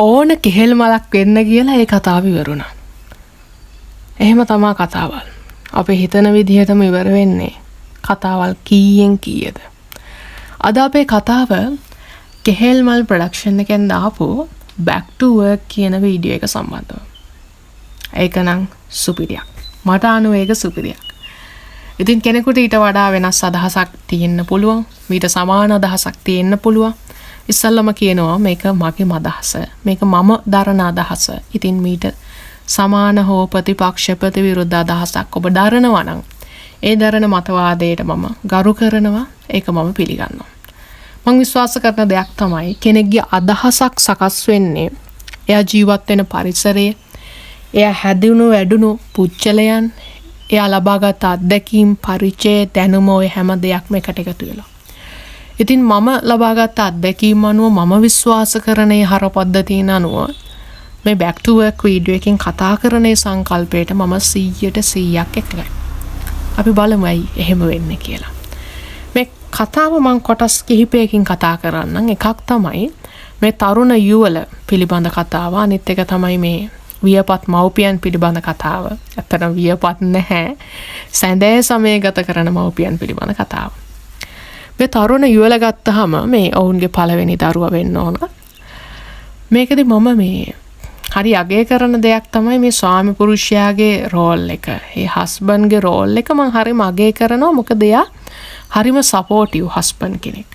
ඕන කෙහෙල් මලක් වෙන්න කියලා ඒ කතාව ඉවරුණා. එහෙම තමයි කතාවල්. අපි හිතන විදිහටම ඉවර වෙන්නේ කතාවල් කීයෙන් කීයද. අද අපේ කතාව කෙහෙල් මල් ප්‍රොඩක්ෂන් එකෙන් දාපු back to work කියන වීඩියෝ එක සම්බන්ධව. ඒක නම් සුපිරියක්. මට අනුව ඒක සුපිරියක්. ඉතින් කෙනෙකුට ඊට වඩා වෙනස් අදහසක් තියෙන්න පුළුවන්. ඊට සමාන අදහසක් තියෙන්න පුළුවන්. ඉස්සල්ලාම කියනවා මේක මගේ අදහස. මේක මම දරන අදහස. ඉතින් මීට සමාන හෝ ප්‍රතිපක්ෂ ප්‍රතිවිරුද්ධ අදහසක් ඔබ දරනවා නම් ඒ දරන මතවාදයට මම ගරු කරනවා. ඒක මම පිළිගන්නවා. මම විශ්වාස කරන දෙයක් තමයි කෙනෙක්ගේ අදහසක් සකස් වෙන්නේ එයා ජීවත් වෙන පරිසරයේ, එයා හැදුණු වැඩුණු පුච්චලයන්, එයා ලබාගත් අත්දැකීම්, පරිචය, දැනුම ඔය හැම දෙයක්ම එකට එකතු වෙලා. ඉතින් මම ලබාගත් අත්දැකීම් අනුව මම විශ්වාස කරන ඒ හර පද්ධතියන අනුව මේ back to work වීඩියෝ එකෙන් කතා කරන ඒ සංකල්පයට මම 100% එකඟයි. අපි බලමු ඇයි එහෙම වෙන්නේ කියලා. මේ කතාව මම කොටස් කිහිපයකින් කතා කරන්නම්. එකක් තමයි මේ තරුණ යුවල පිළිබඳ කතාව. අනිත් එක තමයි මේ වියපත් මව්පියන් පිළිබඳ කතාව. ඇත්තටම වියපත් නැහැ. සැඳෑ සමය ගත කරන මව්පියන් පිළිබඳ කතාව. මේ තරුණ යුවල ගත්තාම මේ ඔවුන්ගේ පළවෙනි දරුවා වෙන්න ඕන. මේකදී මම මේ හරි අගය කරන දෙයක් තමයි මේ ස්වාමි පුරුෂයාගේ රෝල් එක. ඒ හස්බන්ඩ්ගේ රෝල් එක මම හරිම අගය කරනවා. මොකද එයා හරිම සපෝටිව් හස්බන්ඩ් කෙනෙක්.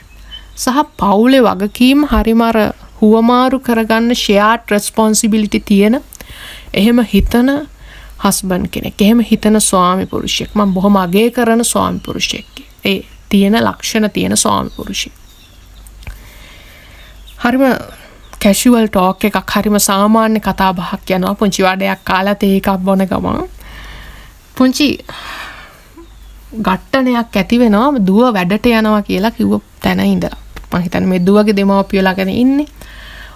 සහ පවුලේ වගකීම් හරිම අර හුවමාරු කරගන්න ෂෙයාර්ඩ් රෙස්පොන්සිබිලිටි තියෙන එහෙම හිතන හස්බන්ඩ් කෙනෙක්. එහෙම හිතන ස්වාමි පුරුෂයෙක්. මම බොහොම අගය කරන ස්වාමි පුරුෂයෙක්. ඒ තියෙන ලක්ෂණ තියෙන ස්වාමි පුරුෂයෙක්. හරිම කැෂුවල් ටෝක් එකක්, හරිම සාමාන්‍ය කතා බහක් යනවා. පුංචි වඩයක් කාලා තේ එකක් බොන ගමන් පුංචි ඝට්ටනයක් ඇති වෙනවා. දුව වැඩට යනවා කියලා කිව්ව තැන ඉඳලා. මම හිතන්නේ මේ දුවගේ දෙමව්පියෝ ළඟන ඉන්නේ.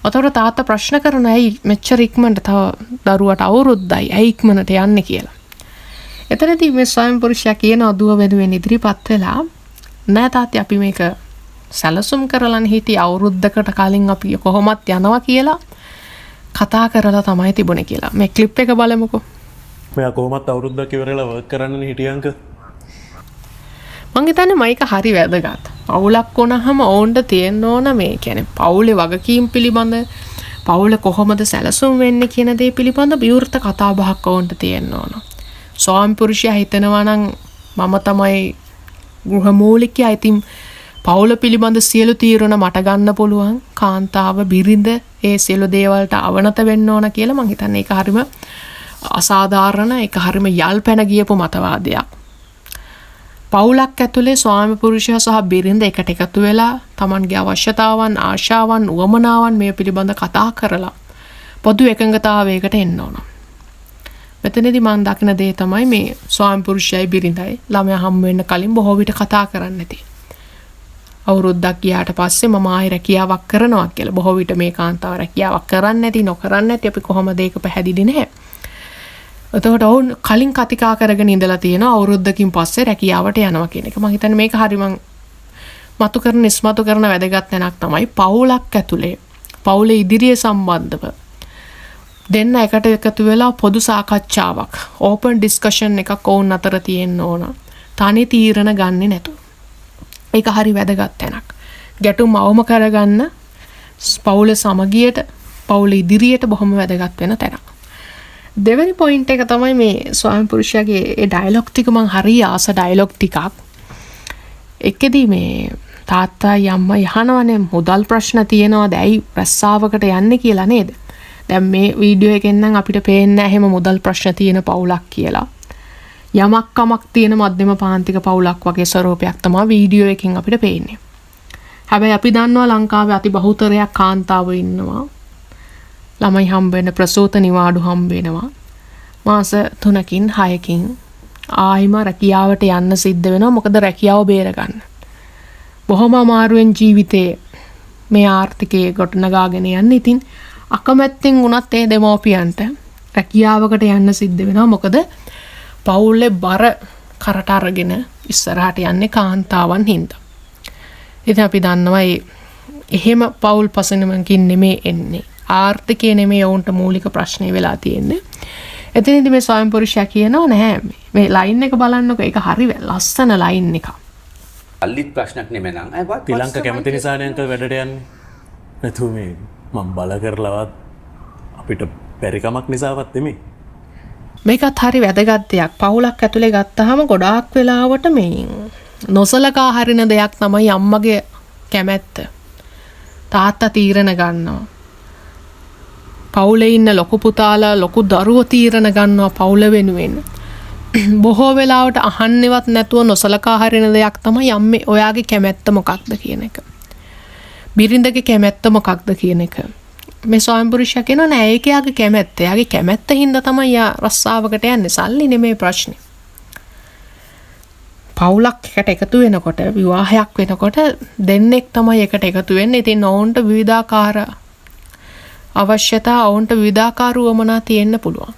ඔතකොට තාත්තා ප්‍රශ්න කරනවා ඇයි මෙච්චර ඉක්මනට තව දරුවට අවුරුද්දයි ඇයි ඉක්මනට යන්නේ කියලා. එතනදී මේ ස්වාමි පුරුෂයා කියනවා දුව වෙනුවෙන් ඉදිරිපත් වෙලා නෑ තාත්තේ අපි මේක සැලසුම් කරලානේ හිටියේ අවුරුද්දකට කලින් අපි කොහොමත් යනවා කියලා කතා කරලා තමයි තිබුණේ කියලා. මේ ක්ලිප් එක බලමුකෝ. මෙයා කොහොමත් අවුරුද්දක් ඉවරලා වර්ක් කරන්නනේ හිටියංක. මං හිතන්නේ මේක හරි වැදගත්. පවුලක් වුණාම ඕන්ට තියෙන්න ඕන මේ කියන්නේ පවුලේ වගකීම් පිළිබඳ, පවුල කොහොමද සැලසුම් වෙන්නේ කියන දේ පිළිබඳ විවෘත කතා බහක් ඕන්ට තියෙන්න ඕන. ස්වාමි පුරුෂයා හිතනවා නම් මම තමයි ගෘහමූලිකයා. ඉතින් පවුල පිළිබඳ සියලු තීරණ මට ගන්න පුළුවන්. කාන්තාව බිරිඳ ඒ සියලු දේවල්ට අවනත වෙන්න ඕන කියලා මං හිතන්නේ ඒක හරිම අසාධාරණ, ඒක හරිම යල් පැන ගියපු මතවාදයක්. පවුලක් ඇතුලේ ස්වාමි පුරුෂයා සහ බිරිඳ එකට එකතු වෙලා Tamanගේ අවශ්‍යතාවන්, ආශාවන්, උවමනාවන් මේ පිළිබඳ කතා කරලා පොදු එකඟතාවයකට එන්න ඕන. මෙතනදී මම දකින දේ තමයි මේ ස්වාමි පුරුෂයයි බිරිඳයි ළමයා හම් වෙන්න කලින් බොහෝ විට කතා කරන්නේ නැති. අවුරුද්දක් ගියාට පස්සේ මම ආයෙ රැකියාවක් කරනවා කියලා. බොහෝ විට මේ කාන්තාව රැකියාවක් කරන්නේ නැති, නොකරන්නේ නැති අපි කොහොමද ඒක පැහැදිලි නැහැ. එතකොට ඔවුන් කලින් කතිකා කරගෙන ඉඳලා තියෙනවා අවුරුද්දකින් පස්සේ රැකියාවට යනවා කියන එක. මම හිතන්නේ මේක හරි මං මතු කරන ඉස්මතු කරන වැදගත් තැනක් තමයි පවුලක් ඇතුලේ පවුලේ ඉදිරිය සම්බන්ධව දෙන්න එකට එකතු වෙලා පොදු සාකච්ඡාවක්, ඕපන් ඩිස්කෂන් එකක් ඔවුන් අතර තියෙන්න ඕන. තනි තීරණ ගන්නෙ නැතුව. ඒක හරි වැදගත් තැනක්. ගැටුම් අවම කරගන්න පවුල සමගියට, පවුල ඉදිරියට බොහොම වැදගත් වෙන තැනක්. දෙවෙනි පොයින්ට් එක තමයි මේ ස්වාමි පුරුෂයාගේ ඒ ඩයලොග් ටික. මං හරි ආස ඩයලොග් ටිකක්. එක්කෙදී මේ තාත්තා යම්ම යහනවනේ මුදල් ප්‍රශ්න තියෙනවද ඇයි රස්සාවකට යන්නේ කියලා නේද? දැන් මේ වීඩියෝ එකෙන් නම් අපිට පේන්නේ නැහැ එහෙම මුදල් ප්‍රශ්න තියෙන පවුලක් කියලා. යමක් කමක් තියෙන මධ්‍යම පාන්තික පවුලක් වගේ ස්වරූපයක් තමයි වීඩියෝ එකෙන් අපිට පේන්නේ. හැබැයි අපි දන්නවා ලංකාවේ අති බහුතරයක් කාන්තාවෝ ඉන්නවා. ළමයි හම්බ වෙන ප්‍රසූත නිවාඩු හම්බ වෙනවා. මාස 3කින් 6කින් ආයිම රැකියාවට යන්න සිද්ධ වෙනවා. මොකද රැකියාව බේර ගන්න. බොහොම අමාරුවෙන් ජීවිතේ මේ ආර්ථිකයේ ගොඩනගාගෙන යන්න. ඉතින් අකමැත්තෙන් වුණත් ඒ දෙමෝපියන්ට රැකියාවකට යන්න සිද්ධ වෙනවා. මොකද පවුලේ බර කරට අරගෙන ඉස්සරහට යන්නේ කාන්තාවන් හින්දා. ඉතින් අපි දන්නවා එහෙම පවුල් පසුබිමකින් නෙමෙයි එන්නේ. ආර්ථිකය නෙමෙයි ඔවුන්ට මූලික ප්‍රශ්නේ වෙලා තියෙන්නේ. එතනදී මේ ස්වයං පුරුෂයා කියනවා නැහැ මේ ලයින් එක බලන්නකො ඒක හරි ලස්සන ලයින් එකක්. අල්ලිත් ප්‍රශ්නයක් නෙමෙයි නං. තිලංක කැමති නිසානේ අංකල් වැඩට යන්නේ. නැතු මේ මම බල කරලවත් අපිට බැරිකමක් නිසාවත් නෙමෙයි. මේකත් හරි වැදගත් දෙයක්. පවුලක් ඇතුලේ ගත්තාම ගොඩාක් වෙලාවට මේ නොසලකා හරින දෙයක් තමයි අම්මගේ කැමැත්ත. තාත්තා තීරණ ගන්නවා. පවුලේ ඉන්න ලොකු පුතාලා ලොකු දරුවෝ තීරණ ගන්නවා පවුල වෙනුවෙන්. බොහෝ වෙලාවට අහන්නේවත් නැතුව නොසලකා හරින දෙයක් තමයි අම්මේ ඔයාගේ කැමැත්ත මොකක්ද කියන එක. බිරිඳගේ කැමැත්ත මොකක්ද කියන එක. මේ ස්වයං පුරුෂයා කියනවා නෑ ඒක යාගේ කැමැත්ත. යාගේ කැමැත්ත හින්දා තමයි යා රස්සාවකට යන්නේ. සල්ලි නෙමෙයි ප්‍රශ්නේ. පවුලක් එකට එකතු වෙනකොට විවාහයක් වෙනකොට දෙන්නෙක් තමයි එකට එකතු වෙන්නේ. ඉතින් ඔවුන්ට විවිධාකාර අවශ්‍යතා ඔවුන්ට විවිධාකාර වමනා තියෙන්න පුළුවන්.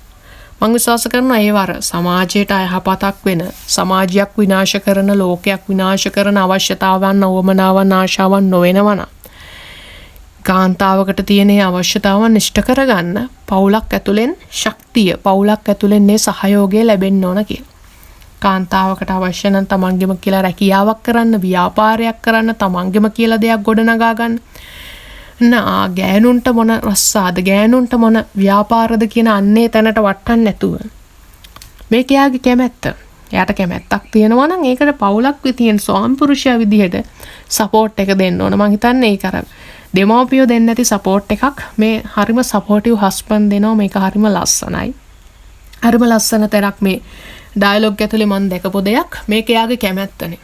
මම විශ්වාස කරනවා ඒ වර සමාජයට අයහපතක් වෙන සමාජයක් විනාශ කරන ලෝකයක් විනාශ කරන අවශ්‍යතාවන් වමනාවන් ආශාවන් නොවෙනවනම් කාන්තාවකට තියෙන අවශ්‍යතාවන් ඉෂ්ට කරගන්න පවුලක් ඇතුලෙන් ශක්තිය පවුලක් ඇතුලෙන් මේ සහයෝගය ලැබෙන්න ඕන කියලා. කාන්තාවකට අවශ්‍ය නම් තමන්ගෙම කියලා රැකියාවක් කරන්න ව්‍යාපාරයක් කරන්න තමන්ගෙම කියලා දෙයක් ගොඩනගා ගන්න. ගෑනුන්ට මොන රස්සාද ගෑනුන්ට මොන ව්‍යාපාරද කියන අන්නේ තැනට වටන්න නැතුව මේක යාගේ කැමැත්ත. එයාට කැමැත්තක් තියෙනවා නම් ඒකට පවුලක් විදියෙන් ස්වාමි පුරුෂයා විදිහට සපෝට් එක දෙන්න ඕන. මං හිතන්නේ ඒක අර දෙමව්පියෝ දෙන්න ඇති සපෝට් එකක් මේ හරිම සපෝටිව් හස්බන්ඩ් දෙනවා. මේක හරිම ලස්සනයි. හරිම ලස්සන තරක් මේ ඩයලොග් ඇතුලේ මම දැකපු දෙයක්. මේක යාගේ කැමැත්තනේ.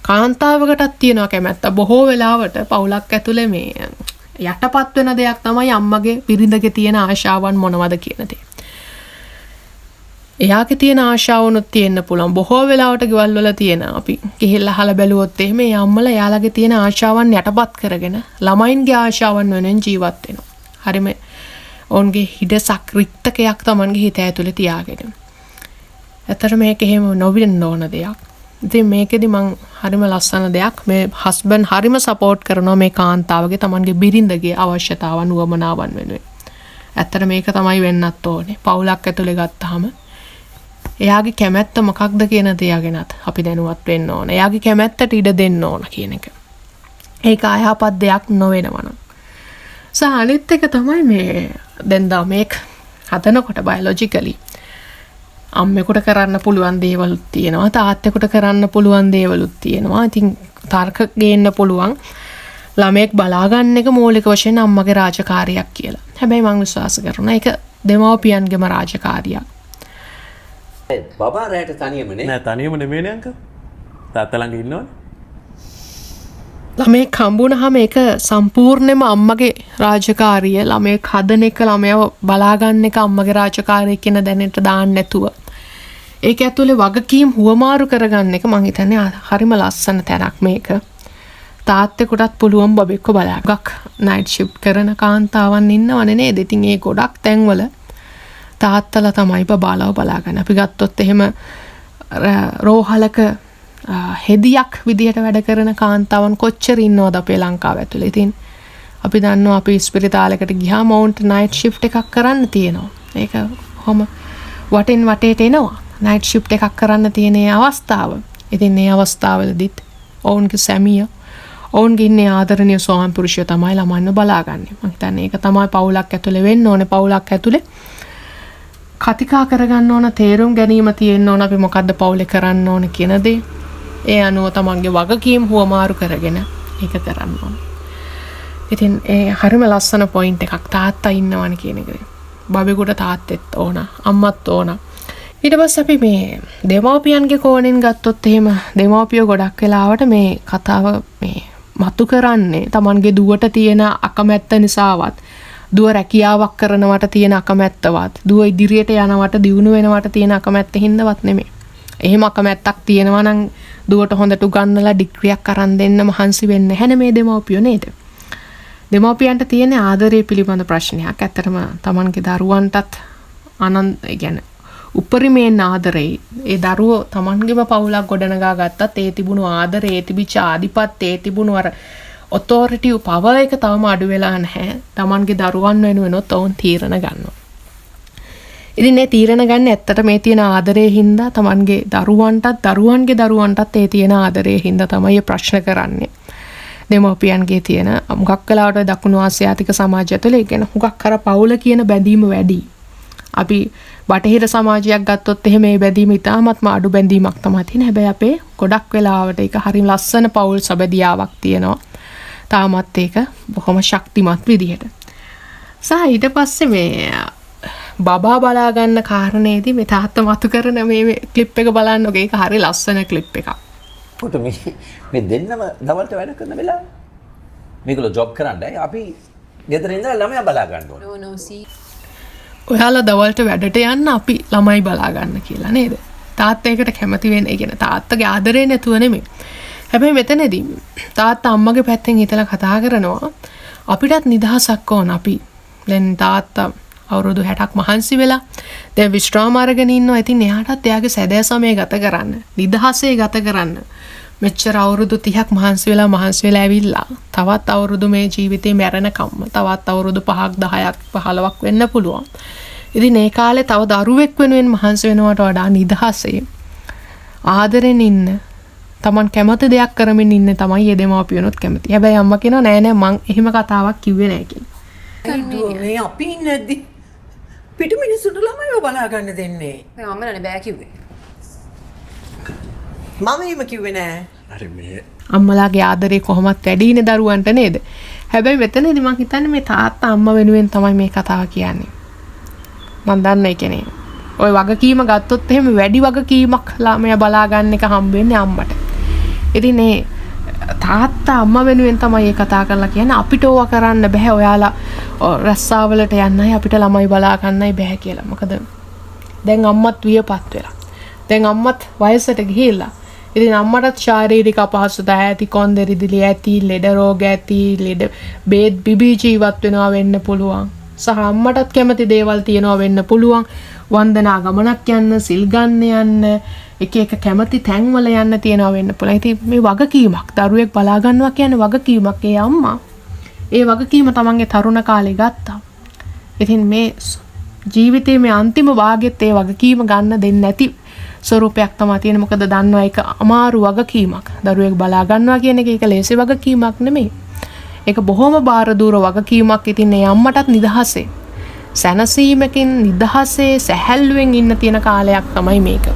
කාන්තාවකටත් තියෙනවා කැමැත්ත. බොහෝ වෙලාවට පවුලක් ඇතුලේ මේ යටපත් වෙන දෙයක් තමයි අම්මගේ බිරිඳගේ තියෙන ආශාවන් මොනවද කියන දේ. එයාගේ තියෙන ආශාවනුත් තියෙන්න පුළුවන්. බොහෝ වෙලාවට ගෙවල් වල තියෙන අපි ගිහිල්ලා අහලා බැලුවොත් එහෙම මේ අම්මලා එයාලගේ තියෙන ආශාවන් යටපත් කරගෙන ළමයින්ගේ ආශාවන් වෙනුවෙන් ජීවත් වෙනවා. හරිම ඔවුන්ගේ හිඩසක් රික්තකයක් තමන්ගේ හිත ඇතුලේ තියාගෙන. ඇත්තට මේක එහෙම නොවෙන්න ඕන දෙයක්. ඉතින් මේකෙදි මං හරිම ලස්සන දෙයක් මේ හස්බන්ඩ් හරිම සපෝට් කරනවා මේ කාන්තාවගේ තමන්ගේ බිරිඳගේ අවශ්‍යතාවන් වමනාවන් වෙනුවෙන්. ඇත්තට මේක තමයි වෙන්නත් ඕනේ. පවුලක් ඇතුලේ ගත්තාම එයාගේ කැමැත්ත මොකක්ද කියන දේ ගැනත් අපි දැනුවත් වෙන්න ඕන. එයාගේ කැමැත්තට ඉඩ දෙන්න ඕන කියන එක. ඒක අයහපත් දෙයක් නොවෙනවනම්. අනිත් එක තමයි මේ දැන් මේක හදනකොට බයොලොජිකලි අම්මෙකුට කරන්න පුළුවන් දේවලුත් තියෙනවා. තාත්තෙකුට කරන්න පුළුවන් දේවලුත් තියෙනවා. ඉතින් තර්ක ගේන්න පුළුවන්. ළමයෙක් බලා ගන්න එක මූලික වශයෙන් අම්මගේ රාජකාරියක් කියලා. හැබැයි මම විශ්වාස කරනවා ඒක දෙමව්පියන්ගේම රාජකාරියක්. බබා රැට තනියමනේ. නෑ තනියම නෙමෙයිනේ අංකල්. තාත්තා ළඟ ඉන්නවනේ. ළමයෙක් හම්බුනහම ඒක සම්පූර්ණයෙන්ම අම්මගේ රාජකාරිය. ළමයෙක් හදන එක ළමයව බලා ගන්න එක අම්මගේ රාජකාරිය කියන දැනට දාන්න නැතුව ඒක ඇතුලේ වගකීම් හුවමාරු කරගන්න එක මං හිතන්නේ හරිම ලස්සන තැනක් මේක. තාත්තෙකුටත් පුළුවන් බබෙක්ව බලා ගක් නයිට් ෂිෆ්ට් කරන කාන්තාවන් ඉන්නවනේ නේද? ඉතින් ඒ ගොඩක් තැන්වල තාත්තලා තමයි බබාලව බලාගන්න. අපි ගත්තොත් එහෙම රෝහලක හෙදියක් විදිහට වැඩ කරන කාන්තාවන් කොච්චර ඉන්නවද අපේ ලංකාව ඇතුලේ. ඉතින් අපි දන්නවා අපි ස්පිරිතාලයකට ගියාම ඔවුන්ට නයිට් ෂිෆ්ට් එකක් කරන්න තියෙනවා. ඒක කොහොම වටෙන් වටේට එනවා. නයිට් ෂිෆ්ට් එකක් කරන්න තියෙන අවස්ථාව. ඉතින් මේ අවස්ථාවවලදීත් ඔවුන්ගේ සැමිය ඔවුන්ගේ ඉන්නේ ආදරණීය ස්වාමි පුරුෂය තමයි ළමයින්ව බලාගන්නේ. මම හිතන්නේ ඒක තමයි පවුලක් ඇතුලේ වෙන්න ඕනේ. පවුලක් ඇතුලේ කතිකා කරගන්න ඕන තේරුම් ගැනීම තියෙන්න ඕන අපි මොකද්ද පවුලේ කරන්න ඕන කියන දේ. ඒ අනුව තමන්ගේ වගකීම් හුවමාරු කරගෙන ඒක කරන්න ඕන. ඉතින් ඒ හරිම ලස්සන පොයින්ට් එකක් තාත්තා ඉන්නවනේ කියන එක. බබෙකුට තාත්තෙත් ඕන, අම්මත් ඕන. ඊට පස්සේ අපි මේ දෙමව්පියන්ගේ කෝණයෙන් ගත්තොත් එහෙම දෙමව්පියෝ ගොඩක් වෙලාවට මේ කතාව මේ මතු කරන්නේ තමන්ගේ දුවට තියෙන අකමැත්ත නිසාවත් දුව රැකියාවක් කරනවට තියෙන අකමැත්තවත් දුව ඉදිරියට යනවට දියුණු වෙනවට තියෙන අකමැත්ත හින්දාවත් නෙමෙයි. එහෙම අකමැත්තක් තියෙනවා නම් දුවට හොඳට උගන්වලා ඩිග්‍රියක් අරන් දෙන්න මහන්සි වෙන්නේ නැහැ මේ දෙමව්පියෝ නේද? දෙමව්පියන්ට තියෙන ආදරය පිළිබඳ ප්‍රශ්නයක්. ඇත්තටම තමන්ගේ දරුවන්ටත් කියන්නේ උපරිමයෙන් ආදරේ. ඒ දරුවෝ තමන්ගේම පවුලක් ගොඩනගා ගත්තත් ඒ තිබුණු ආදරේ, ඒ තිබිච්ච ආධිපත්‍යය, ඒ තිබුණු අර ඔතෝරිටිව් පවර් එක තවම අඩු වෙලා නැහැ. Tamanගේ දරුවන් වෙනුවෙනොත් ඔවුන් තීරණ ගන්නවා. ඉතින් මේ තීරණ ගන්න ඇත්තට මේ තියෙන ආදරයේ හින්දා Tamanගේ දරුවන්ගේ දරුවන්ටත් ඒ තියෙන ආදරයේ හින්දා තමයි ප්‍රශ්න කරන්නේ. දෙමව්පියන්ගේ තියෙන මුගක් වෙලාවට දකුණු ආසියාතික සමාජය තුළ ඒ කියන්නේ මුගක් අර පවුල කියන බැඳීම වැඩි. අපි බටහිර සමාජයක් ගත්තොත් එහෙම මේ බැඳීම ඉතාමත්ම අඩු බැඳීමක් තමයි තියෙන. හැබැයි අපේ ගොඩක් වෙලාවට ඒක හරිය ලස්සන පවුල් සබැදියාවක් තියෙනවා. තාමත් ඒක බොහොම ශක්තිමත් විදිහට. සහ ඊට පස්සේ මේ බබා බලා ගන්න කාරණේදී මේ තාත්තා මතු කරන මේ ක්ලිප් එක බලන්න ඔක ඒක හරිය ලස්සන ක්ලිප් එකක්. පුතු මේ දෙන්නම දවල්ට වැඩ කරන වෙලාව මේගොල්ලෝ ජොබ් කරන්නේ අපි ගෙදර ඉඳලා ළමයා බලා ගන්න ඕනේ. ඔයාලා දවල්ට වැඩට යන්න අපි ළමයි බලා ගන්න කියලා නේද? තාත්තා ඒකට කැමති වෙන්නේ. ඒ කියන්නේ තාත්තගේ ආදරේ නැතුව නෙමෙයි. හැබැයි මෙතනදී තාත්තා අම්මගේ පැත්තෙන් හිතලා කතා කරනවා අපිටත් නිදහසක් ඕන. අපි දැන් තාත්තා අවුරුදු 60ක් මහන්සි වෙලා දැන් විශ්‍රාම අරගෙන ඉන්නවා. ඉතින් එයාටත් එයාගේ සැදෑ සමය ගත කරන්න, නිදහසේ ගත කරන්න මෙච්චර අවුරුදු 30ක් මහන්සි වෙලා ඇවිල්ලා තවත් අවුරුදු මේ ජීවිතේ මැරෙනකම්ම තවත් අවුරුදු 5ක් 10ක් 15ක් වෙන්න පුළුවන්. ඉතින් මේ කාලේ තව දරුවෙක් වෙනුවෙන් මහන්සි වෙනවට වඩා නිදහසේ ආදරෙන් ඉන්න Taman කැමති දෙයක් කරමින් ඉන්න තමයි මේ දෙමාපියනොත් කැමති. හැබැයි අම්මා කියනවා නෑ මං එහෙම කතාවක් කිව්වේ නෑ කියලා. මේ අපි ඉන්නේදී පිටු මිනිස්සුන්ට ළමයිව බලා ගන්න දෙන්නේ. මම නනේ බෑ කිව්වේ. මම එහෙම කිව්වේ නෑ. හරි මේ අම්මලාගේ ආදරේ කොහොමත් වැඩිනේ දරුවන්ට නේද? හැබැයි මෙතනදී මං හිතන්නේ මේ තාත්තා අම්මා වෙනුවෙන් තමයි මේ කතාව කියන්නේ. මං දන්නේ කෙනේ. ඔය වගකීම ගත්තොත් එහෙම වැඩි වගකීමක් ළමයා බලා ගන්න එක හම්බ වෙන්නේ අම්මට. ඉතින් මේ තාත්තා අම්මා වෙනුවෙන් තමයි මේ කතා කරලා කියන්නේ අපිට ඕවා කරන්න බෑ. ඔයාලා රස්සාවලට යන්නයි අපිට ළමයි බලා ගන්නයි බෑ කියලා. මොකද දැන් අම්මත් වියපත් වෙලා. දැන් අම්මත් වයසට ගිහිල්ලා. ඉතින් අම්මටත් ශාරීරික අපහසුතා ඇති, කොන්දෙරිදිලි ඇති, ලෙඩ රෝග ඇති, ලෙඩ බේත් බිබී ජීවත් වෙනවා වෙන්න පුළුවන්. සහ අම්මටත් කැමති දේවල් තියෙනවා වෙන්න පුළුවන්. වන්දනා ගමනක් යන්න, සිල් ගන්න යන්න, එක එක කැමති තැන්වල යන්න තියෙනවා වෙන්න පුළුවන්. ඉතින් මේ වගකීමක් දරුවෙක් බලා ගන්නවා කියන්නේ වගකීමක්. ඒ අම්මා ඒ වගකීම තමන්ගේ තරුණ කාලේ ගත්තා. ඉතින් මේ ජීවිතයේ මේ අන්තිම භාගෙත් ඒ වගකීම ගන්න දෙන්නේ නැති ස්වරූපයක් තමයි තියෙන්නේ. මොකද දන්නවා ඒක අමාරු වගකීමක්. දරුවෙක් බලා ගන්නවා කියන එක ඒක ලේසි වගකීමක් නෙමෙයි. ඒක බොහොම බාර දූර වගකීමක්. ඉතින් ඒ අම්මටත් නිදහසේ සැනසීමකින් නිදහසේ සැහැල්ලුවෙන් ඉන්න තියෙන කාලයක් තමයි මේක.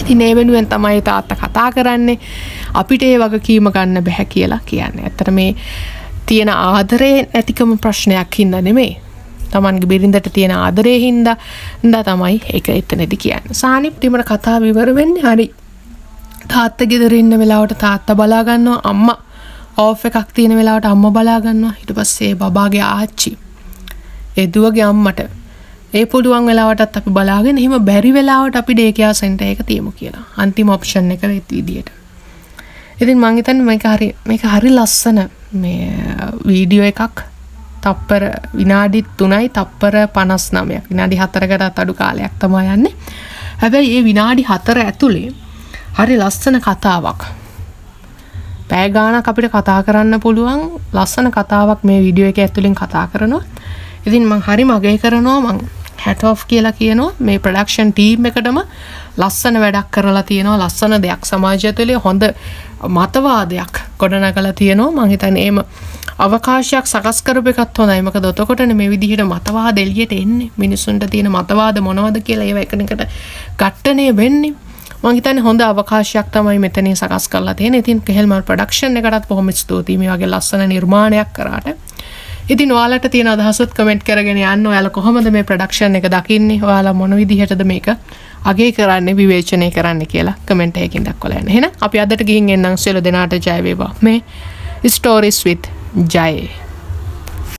ඉතින් ඒ වෙනුවෙන් තමයි තාත්තා කතා කරන්නේ අපිට ඒ වගකීම ගන්න බෑ කියලා කියන්නේ. ඇත්තට මේ තියෙන ආදරේ නැතිකම ප්‍රශ්නයක් හින්දා නෙමෙයි. තමන්ගේ බිරිඳට තියෙන ආදරේ හින්දා තමයි ඒක එතනදී කියන්නේ. සානිප්තිමර කතාව විවර වෙන්නේ හරි. තාත්තා ගෙදර ඉන්න වෙලාවට තාත්තා බලා ගන්නවා, අම්මා ඕෆ් එකක් තියෙන වෙලාවට අම්මා බලා ගන්නවා. ඊට පස්සේ බබාගේ ආච්චි ඒ දුවගේ අම්මට ඒ පුළුවන් වෙලාවටත් අපි බලාගෙන එහෙම බැරි වෙලාවට අපි ඩේ කෙයා සෙන්ටර් එක තියමු කියලා. අන්තිම ඔප්ෂන් එක වෙත් විදියට. ඉතින් මං හිතන්නේ මේක හරි ලස්සන මේ වීඩියෝ එකක්. තප්පර විනාඩි 3යි තප්පර 59ක්. විනාඩි 4කටත් අඩු කාලයක් තමයි යන්නේ. හැබැයි මේ විනාඩි 4 ඇතුලේ හරි ලස්සන කතාවක්. පැය ගාණක් අපිට කතා කරන්න පුළුවන් ලස්සන කතාවක් මේ වීඩියෝ එක ඇතුලෙන් කතා කරනවා. ඉතින් මං හරිම අගය කරනවා. මං hat off කියලා කියනවා මේ ප්‍රොඩක්ෂන් ටීම් එකටම ලස්සන වැඩක් කරලා තියෙනවා. ලස්සන දෙයක් සමාජය තුළ හොඳ මතවාදයක් ගොඩනගලා තියෙනවා. මං හිතන්නේ එහෙම අවකාශයක් සකස් කරපු එකත් හොඳයි. මොකද ඔතකොටනේ මේ විදිහට මතවාද එළියට එන්නේ. මිනිසුන්ට තියෙන මතවාද මොනවද කියලා ඒව එකිනෙකට ඝට්ටණය වෙන්නේ. මං හිතන්නේ හොඳ අවකාශයක් තමයි මෙතනින් සකස් කරලා තියෙන්නේ. ඉතින් කෙහෙල්මල් ප්‍රොඩක්ෂන් එකටත් බොහොම ස්තුතියි මේ වගේ ලස්සන නිර්මාණයක් කරාට. ඉතින් ඔයාලට තියෙන අදහසත් කමෙන්ට් කරගෙන යන්න. ඔයාලා කොහොමද මේ ප්‍රොඩක්ෂන් එක දකින්නේ? ඔයාලා මොන විදිහටද මේක අගය කරන්නේ, විවේචනය කරන්නේ කියලා කමෙන්ට් එකකින් දක්වලා යන්න. එහෙනම් අපි අදට ගිහින් එන්නම්. සියලු දෙනාට ජය වේවා. මේ ස්ටෝරිස් විත් ජය.